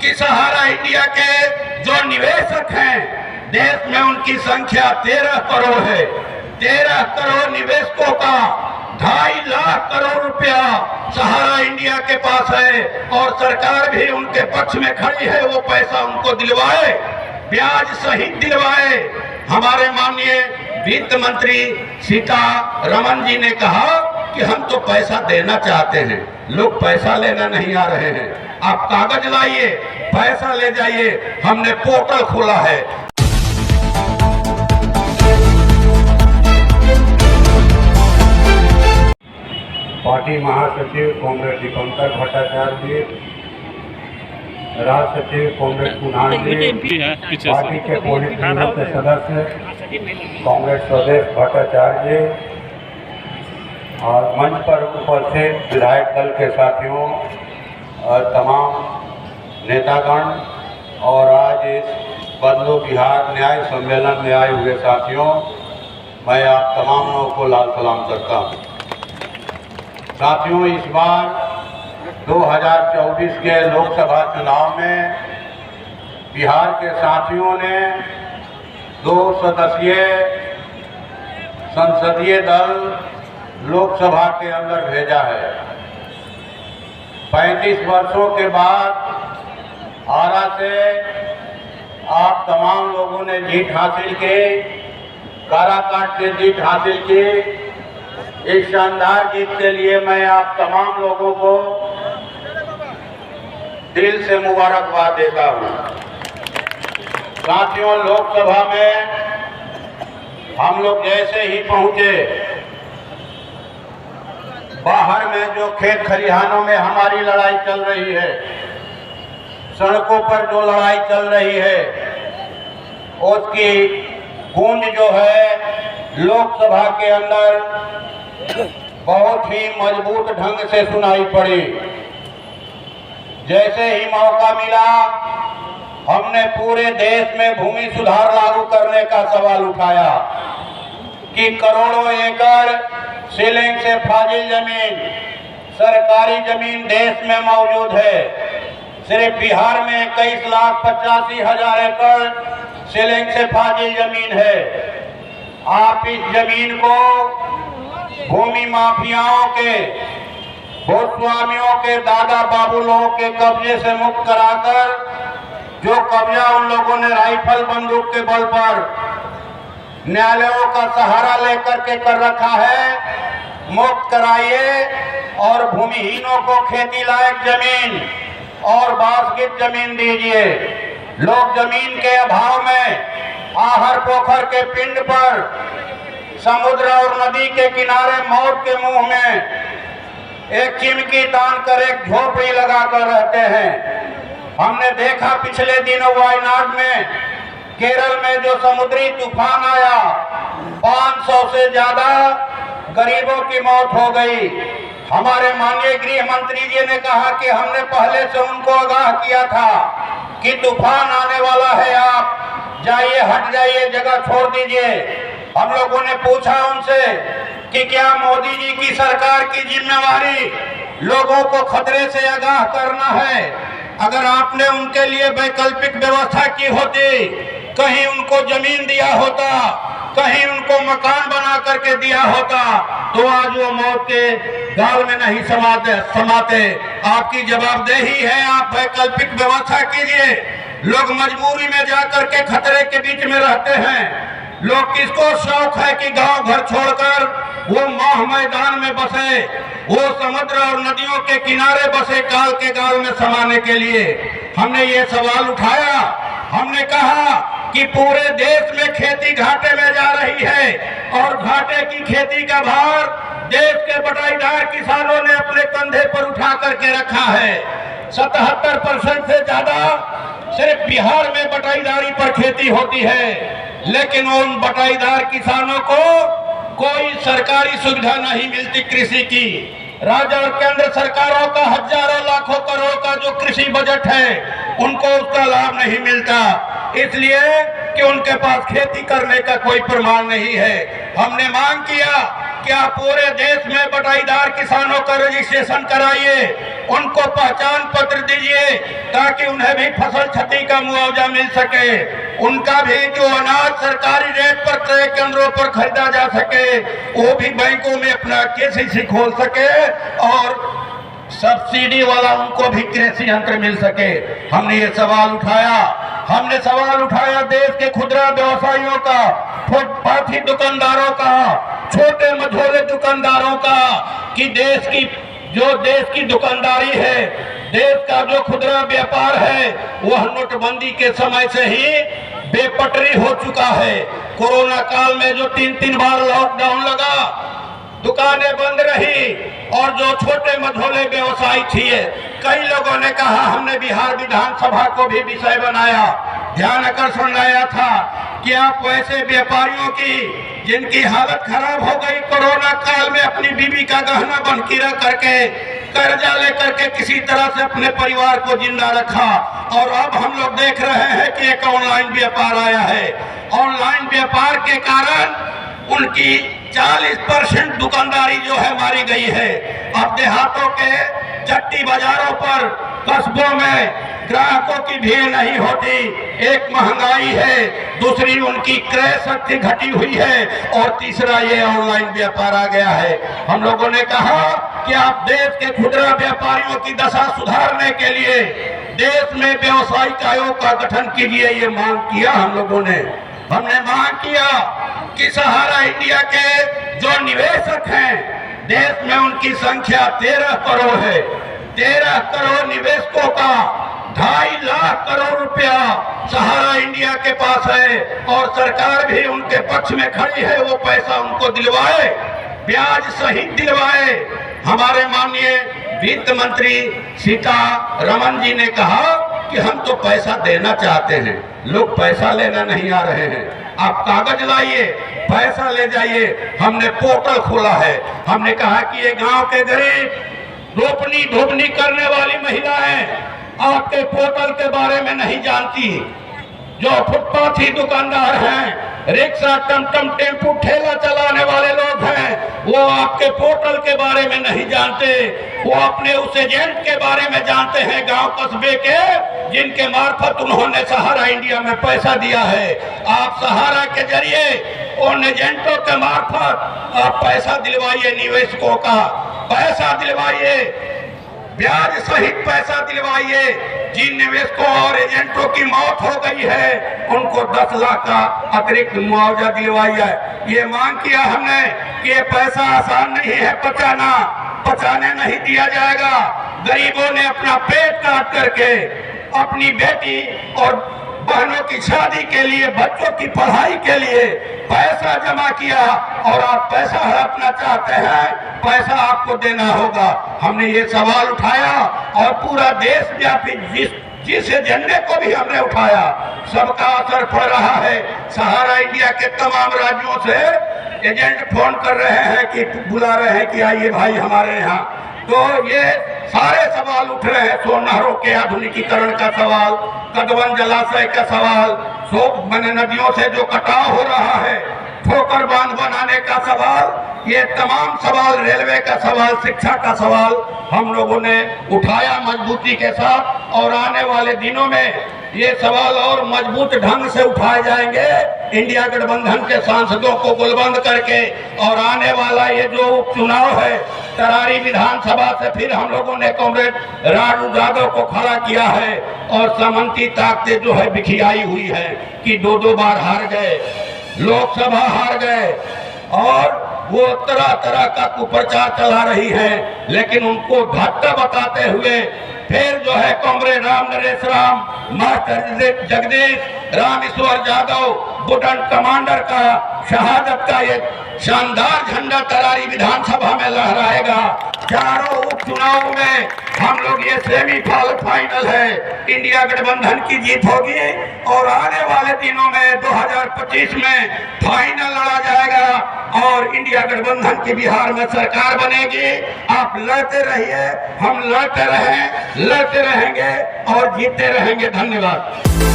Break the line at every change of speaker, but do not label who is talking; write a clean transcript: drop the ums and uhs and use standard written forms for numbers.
कि सहारा इंडिया के जो निवेशक हैं, देश में उनकी संख्या 13 करोड़ है। 13 करोड़ निवेशकों का 2.5 लाख करोड़ रुपया सहारा इंडिया के पास है और सरकार भी उनके पक्ष में खड़ी है। वो पैसा उनको दिलवाए, ब्याज सहित दिलवाए। हमारे माननीय वित्त मंत्री सीतारमण जी ने कहा कि हम तो पैसा देना चाहते हैं, लोग पैसा लेना नहीं आ रहे हैं। आप कागज लाइए, पैसा ले जाइए। हमने पोर्टल खोला है।
पार्टी महासचिव कांग्रेस दीपंकर भट्टाचार्य जी, राज्य सचिव कांग्रेस कुणाल जी, पार्टी के पोलित ब्यूरो के सदस्य कांग्रेस स्वदेश भट्टाचार्य जी और मंच पर उपस्थित विधायक दल के साथियों और तमाम नेतागण और आज इस बदलो बिहार न्याय सम्मेलन में आए हुए साथियों, मैं आप तमाम लोगों को लाल सलाम करता हूँ। साथियों, इस बार 2024 के लोकसभा चुनाव में बिहार के साथियों ने 2 सदस्यीय संसदीय दल लोकसभा के अंदर भेजा है। 35 वर्षों के बाद आरा से आप तमाम लोगों ने जीत हासिल की, काराकाट से जीत हासिल की। इस शानदार जीत के लिए मैं आप तमाम लोगों को दिल से मुबारकबाद देता हूँ। साथियों, लोकसभा में हम लोग जैसे ही पहुंचे, बाहर में जो खेत खलिहानों में हमारी लड़ाई चल रही है, सड़कों पर जो लड़ाई चल रही है, उसकी गूंज जो है लोकसभा के अंदर बहुत ही मजबूत ढंग से सुनाई पड़ी। जैसे ही मौका मिला, हमने पूरे देश में भूमि सुधार लागू करने का सवाल उठाया कि करोड़ों एकड़ सीलिंग से फाजिल जमीन, सरकारी जमीन देश में मौजूद है। सिर्फ बिहार में 21,85,000 एकड़ सीलिंग से फाजिल जमीन है। आप इस जमीन को भूमि माफियाओं के, भूस्वामियों के, दादा बाबू लोगों के कब्जे से मुक्त कराकर, जो कब्जा उन लोगों ने राइफल बंदूक के बल पर न्यायालयों का सहारा लेकर के कर रखा है, मुक्त कराइए और भूमिहीनों को खेती लायक जमीन और बासगीत जमीन दीजिए। लोग जमीन के अभाव में आहर पोखर के पिंड पर, समुद्र और नदी के किनारे मौत के मुंह में एक चिमकी तान कर एक झोपड़ी लगाकर रहते हैं। हमने देखा पिछले दिनों वायनाड में, केरल में जो समुद्री तूफान आया, 500 से ज्यादा गरीबों की मौत हो गई। हमारे माननीय गृह मंत्री जी ने कहा कि हमने पहले से उनको आगाह किया था कि तूफान आने वाला है, आप जाइए, हट जाइए, जगह छोड़ दीजिए। हम लोगों ने पूछा उनसे कि क्या मोदी जी की सरकार की जिम्मेवारी लोगों को खतरे से आगाह करना है? अगर आपने उनके लिए वैकल्पिक व्यवस्था की होती, कहीं उनको जमीन दिया होता, कहीं उनको मकान बना करके दिया होता, तो आज वो मौत के गाल में नहीं समाते। आपकी जवाबदेही है, आप वैकल्पिक व्यवस्था कीजिए। लोग मजबूरी में जाकर के खतरे के बीच में रहते हैं। लोग किसको शौक है कि गांव घर छोड़कर वो माह मैदान में बसे, वो समुद्र और नदियों के किनारे बसे, काल के गाल में समाने के लिए। हमने ये सवाल उठाया, हमने कहा कि पूरे देश में खेती घाटे में जा रही है और घाटे की खेती का भार देश के बटाईदार किसानों ने अपने कंधे पर उठा करके रखा है। 77% से ज्यादा सिर्फ बिहार में बटाईदारी पर खेती होती है, लेकिन उन बटाईदार किसानों को कोई सरकारी सुविधा नहीं मिलती कृषि की। राज्य और केंद्र सरकारों का हजारों लाखों करोड़ का जो कृषि बजट है, उनको उसका लाभ नहीं मिलता, इसलिए कि उनके पास खेती करने का कोई प्रमाण नहीं है। हमने मांग किया
क्या पूरे देश में बटाईदार किसानों का रजिस्ट्रेशन कराइए, उनको पहचान पत्र दीजिए ताकि उन्हें भी फसल क्षति का मुआवजा मिल सके, उनका भी जो अनाज सरकारी रेट पर क्रय केंद्रों पर खरीदा जा सके वो भी बैंकों में अपना केसीसी खोल सके और सब्सिडी वाला उनको भी कृषि यंत्र मिल सके। हमने ये सवाल उठाया देश के खुदरा व्यवसायियों का, फुटपाथी दुकानदारों का, छोटे मझोले दुकानदारों का कि देश की दुकानदारी है, देश का जो खुदरा व्यापार है वह नोटबंदी के समय से ही बेपटरी हो चुका है। कोरोना काल में जो 3 बार लॉकडाउन लगा, दुकानें बंद रही और जो छोटे मझोले व्यवसायी थे, कई लोगों ने कहा, हमने बिहार विधानसभा को भी विषय बनाया, ध्यान आकर्षण लाया था कि आप वैसे व्यापारियों की जिनकी हालत खराब हो गई कोरोना काल में, अपनी बीवी का गहना बंधकी रख करके कर्जा लेकर के किसी तरह से अपने परिवार को जिंदा रखा, और अब हम लोग देख रहे हैं कि एक ऑनलाइन व्यापार आया है। ऑनलाइन व्यापार के कारण उनकी 40% दुकानदारी जो है मारी गई है। अब देहातों के चट्टी बाजारों पर, कस्बों में ग्राहकों की भीड़ नहीं होती। एक महंगाई है, दूसरी उनकी क्रय शक्ति घटी हुई है, और तीसरा ये ऑनलाइन व्यापार आ गया है। हम लोगों ने कहा कि आप देश के खुदरा व्यापारियों की दशा सुधारने के लिए देश में व्यावसायिक आयोग का गठन कीजिए, ये मांग किया हमने मांग किया कि सहारा इंडिया के जो निवेशक हैं, देश में उनकी संख्या 13 करोड़ है। 13 करोड़ निवेशकों का 2.5 लाख करोड़ रुपया सहारा इंडिया के पास है, और सरकार भी उनके पक्ष में खड़ी है। वो पैसा उनको दिलवाए, ब्याज सहित दिलवाए। हमारे माननीय वित्त मंत्री सीतारमण जी ने कहा कि हम तो पैसा देना चाहते हैं, लोग पैसा लेना नहीं आ रहे हैं, आप कागज लाइए, पैसा ले जाइए। हमने पोर्टल खोला है, हमने कहा कि ये गांव के गरीब रोपनी धोपनी करने वाली महिलाएं आपके पोर्टल के बारे में नहीं जानती, जो फुटपाथी दुकानदार हैं, रिक्शा, टमटम, टेम्पू, ठेला चलाने वाले लोग हैं, वो आपके पोर्टल के बारे में नहीं जानते। वो अपने उस एजेंट के बारे में जानते हैं गांव कस्बे के, जिनके मार्फत उन्होंने सहारा इंडिया में पैसा दिया है। आप सहारा के जरिए उन एजेंटों के मार्फत आप पैसा दिलवाइए, निवेशकों का पैसा दिलवाइए, ब्याज सहित पैसा दिलवाइए। जिन निवेशकों और एजेंटों की मौत हो गई है उनको 10 लाख का अतिरिक्त मुआवजा दिलवाइए। ये मांग किया हमने कि ये पैसा आसान नहीं है पचाने नहीं दिया जाएगा। गरीबों ने अपना पेट काट करके अपनी बेटी और बहनों की शादी के लिए, बच्चों की पढ़ाई के लिए पैसा जमा किया, और आप पैसा हड़पना चाहते हैं, पैसा आपको देना होगा। हमने ये सवाल उठाया और पूरा देशव्यापी जिस एजेंडे को भी हमने उठाया सबका असर पड़ रहा है। सहारा इंडिया के तमाम राज्यों से एजेंट फोन कर रहे हैं कि बुला रहे हैं कि आइए भाई हमारे यहाँ। तो ये सारे सवाल उठ रहे हैं, सोनहरों के आधुनिकीकरण का सवाल, कदवन जलाशय का सवाल, नदियों से जो कटाव हो रहा है, ठोकर बांध बनाने का सवाल, ये तमाम सवाल, रेलवे का सवाल, शिक्षा का सवाल हम लोगों ने उठाया मजबूती के साथ, और आने वाले दिनों में ये सवाल और मजबूत ढंग से उठाए जाएंगे इंडिया गठबंधन के सांसदों को बुलंद करके। और आने वाला ये जो उपचुनाव है, तरारी विधानसभा से फिर हम लोगों ने कॉमरेड राजू यादव को खड़ा किया है, और सामंती ताकतें जो है बिखियाई हुई है कि 2 बार हार गए, लोकसभा हार गए, और वो तरह तरह का कुप्रचार चला रही है। लेकिन उनको घाटा बताते हुए फिर जो है कॉमरेड राम नरेश राम, मास्टर जगदीश राम ईश्वर यादव, बुटन कमांडर का शहादत का ये शानदार झंडा तरारी विधानसभा में लहराएगा। चारों उपचुनाव में हम लोग ये सेमीफाइनल है, इंडिया गठबंधन की जीत होगी, और आने वाले दिनों में 2025 में फाइनल लड़ा जाएगा और इंडिया गठबंधन की बिहार में सरकार बनेगी। आप लड़ते रहिए, हम लड़ते रहेंगे और जीतते रहेंगे। धन्यवाद।